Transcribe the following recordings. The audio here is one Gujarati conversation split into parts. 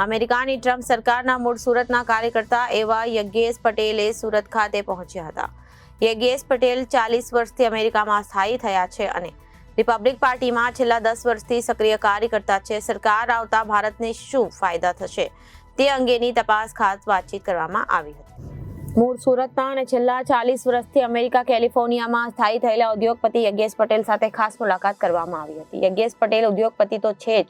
અમેરિકાની ટ્રમ્પ સરકારના મૂળ સુરતના કાર્યકર્તા એવા યજ્ઞેશ પટેલે સુરત ખાતે પહોંચ્યા હતા. યજ્ઞેશ પટેલ 40 વર્ષથી અમેરિકામાં સ્થાયી થયા છે અને રિપબ્લિક પાર્ટીમાં છેલ્લા 10 વર્ષથી સક્રિય કાર્યકર્તા છે. સરકાર આવતા ભારતને શું ફાયદા થશે તે અંગેની તપાસ ખાસ વાતચીત કરવામાં આવી હતી. મૂળ સુરતના અને છેલ્લા 40 વર્ષથી અમેરિકા કેલિફોર્નિયામાં સ્થાયી થયેલા ઉદ્યોગપતિ યજ્ઞેશ પટેલ સાથે ખાસ મુલાકાત કરવામાં આવી હતી. યજ્ઞેશ પટેલ ઉદ્યોગપતિ તો છે જ,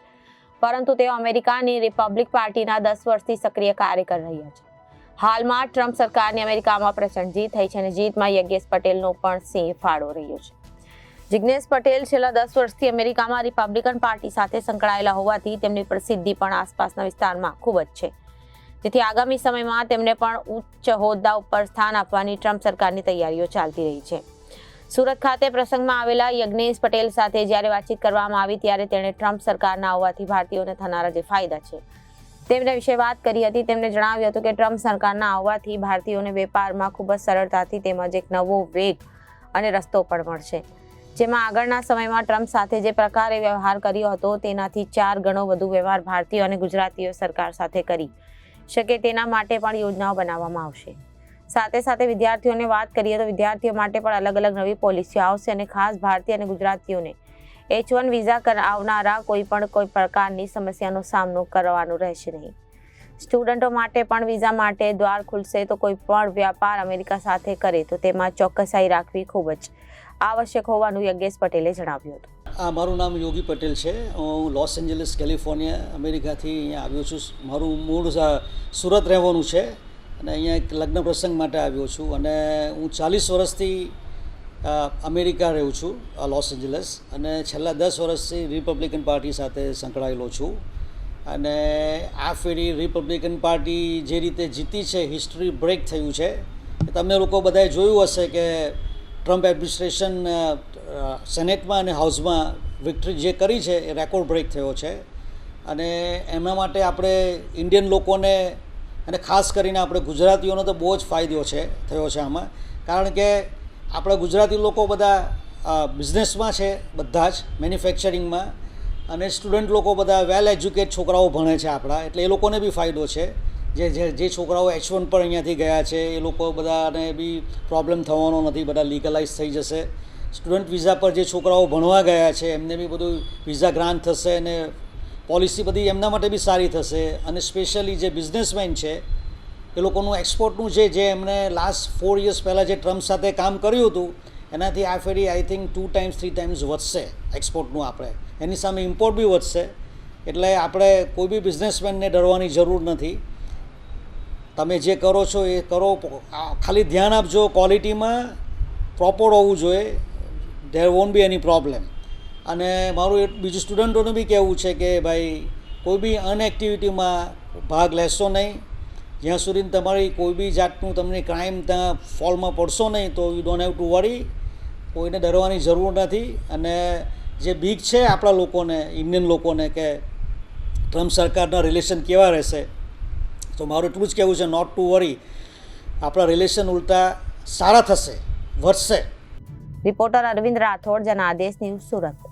પરંતુ તેઓ અમેરિકાની રિપબ્લિક પાર્ટીના 10 વર્ષથી સક્રિય કાર્ય કરી રહ્યા છે. હાલમાં ટ્રમ્પ સરકારની અમેરિકામાં પ્રચંડ જીત થઈ છે અને જીતમાં યજ્ઞેશ પટેલનો પણ સિંહ ફાળો રહ્યો છે. યજ્ઞેશ પટેલ છેલ્લા 10 વર્ષથી અમેરિકામાં રિપબ્લિકન પાર્ટી સાથે સંકળાયેલા હોવાથી તેમની પ્રસિદ્ધિ પણ આસપાસના વિસ્તારમાં ખૂબ જ છે. જેથી આગામી સમયમાં તેમને પણ ઉચ્ચ હોદ્દા ઉપર સ્થાન આપવાની ટ્રમ્પ સરકારની તૈયારીઓ ચાલતી રહી છે. સુરત ખાતે પ્રસંગમાં આવેલા યજ્ઞેશ પટેલ સાથે જ્યારે વાતચીત કરવામાં આવી ત્યારે તેણે ટ્રમ્પ સરકારના આવવાથી ભારતીયોને થનારા જે ફાયદા છે તેમના વિશે વાત કરી હતી. તેમણે જણાવ્યું હતું કે ટ્રમ્પ સરકારના આવવાથી ભારતીયોને વેપારમાં ખૂબ જ સરળતાથી તેમજ એક નવો વેગ અને રસ્તો પણ મળશે. જેમાં આગળના સમયમાં ટ્રમ્પ સાથે જે પ્રકારે વ્યવહાર કર્યો હતો તેનાથી 4 ગણો વધુ વ્યવહાર ભારતીયો અને ગુજરાતીઓ સરકાર સાથે કરી શકે તેના માટે પણ યોજનાઓ બનાવવામાં આવશે. સાથે સાથે વિદ્યાર્થીઓને વાત કરીએ તો વિદ્યાર્થીઓ માટે પણ અલગ અલગ નવી પોલિસીઓ આવશે અને ખાસ ભારતીય અને ગુજરાતીઓને H1 વિઝા કરાવનારા કોઈ પ્રકારની સમસ્યાનો સામનો કરવાનો રહેશે નહીં. સ્ટુડન્ટો માટે પણ વિઝા માટે દ્વાર ખુલશે. તો કોઈ પણ વ્યાપાર અમેરિકા સાથે કરે તો તેમાં ચોકસાઈ રાખવી ખૂબ જ આવશ્યક હોવાનું યજ્ઞેશ પટેલે જણાવ્યું હતું. મારું નામ યોગી પટેલ છે. હું લોસ એન્જલિસ કેલિફોર્નિયા અમેરિકાથી અહીંયા આવ્યો છું. મારું મૂળ સુરત રહેવાનું છે અને અહીંયા એક લગ્ન પ્રસંગ માટે આવ્યો છું અને હું 40 વર્ષથી અમેરિકા રહું છું લોસ એન્જલિસ અને છેલ્લા 10 વર્ષથી રિપબ્લિકન પાર્ટી સાથે સંકળાયેલો છું. અને આ ફેરી રિપબ્લિકન પાર્ટી જે રીતે જીતી છે, હિસ્ટ્રી બ્રેક થયું છે. તમે લોકો બધાએ જોયું હશે કે ટ્રમ્પ એડમિનિસ્ટ્રેશન સેનેટમાં અને હાઉસમાં વિક્ટરી જે કરી છે એ રેકોર્ડ બ્રેક થયો છે. અને એના માટે આપણે ઇન્ડિયન લોકોને અને ખાસ કરીને આપણે ગુજરાતીઓનો તો બહુ જ ફાયદો થયો છે આમાં. કારણ કે આપણે ગુજરાતી લોકો બધા બિઝનેસમાં છે, બધા જ મેન્યુફેક્ચરિંગમાં, અને સ્ટુડન્ટ લોકો બધા વેલ એજ્યુકેટ છોકરાઓ ભણે છે આપણા, એટલે એ લોકોને બી ફાયદો છે. જે છોકરાઓ H1 પર અહીંયાથી ગયા છે એ લોકો બધાને બી પ્રોબ્લેમ થવાનો નથી, બધા લીગલાઇઝ થઈ જશે. સ્ટુડન્ટ વિઝા પર જે છોકરાઓ ભણવા ગયા છે એમને બી બધું વિઝા ગ્રાન્ટ થશે અને પોલિસી બધી એમના માટે બી સારી થશે. અને સ્પેશિયલી જે બિઝનેસમેન છે એ લોકોનું એક્સપોર્ટનું જે એમને લાસ્ટ 4 યર્સ પહેલાં જે ટ્રમ્પ સાથે કામ કર્યું હતું એનાથી આ ફેરી આઈ થિંક 2 times 3 times વધશે એક્સપોર્ટનું. આપણે એની સામે ઇમ્પોર્ટ બી વધશે. એટલે આપણે કોઈ બી બિઝનેસમેનને ડરવાની જરૂર નથી. તમે જે કરો છો એ કરો, ખાલી ધ્યાન આપજો ક્વોલિટીમાં પ્રોપર હોવું જોઈએ. There won't be any problem. અને મારું બીજું સ્ટુડન્ટોનું બી કહેવું છે કે ભાઈ કોઈ બી અનએક્ટિવિટીમાં ભાગ લેશો નહીં. જ્યાં સુધી તમારી કોઈ બી જાતનું તમને ક્રાઇમ ત્યાં ફોલમાં પડશો નહીં તો યુ ડોન્ટ હેવ ટુ વરી. કોઈને ડરવાની જરૂર નથી. અને જે બીક છે આપણા લોકોને, ઇન્ડિયન લોકોને, કે ટ્રમ્પ સરકારના રિલેશન કેવા રહેશે, તો મારું એટલું જ કહેવું છે, નોટ ટુ વરી. આપણા રિલેશન ઉલટા સારા થશે, વધશે. Reporter Arvind Rathod, Janadesh news, Surat.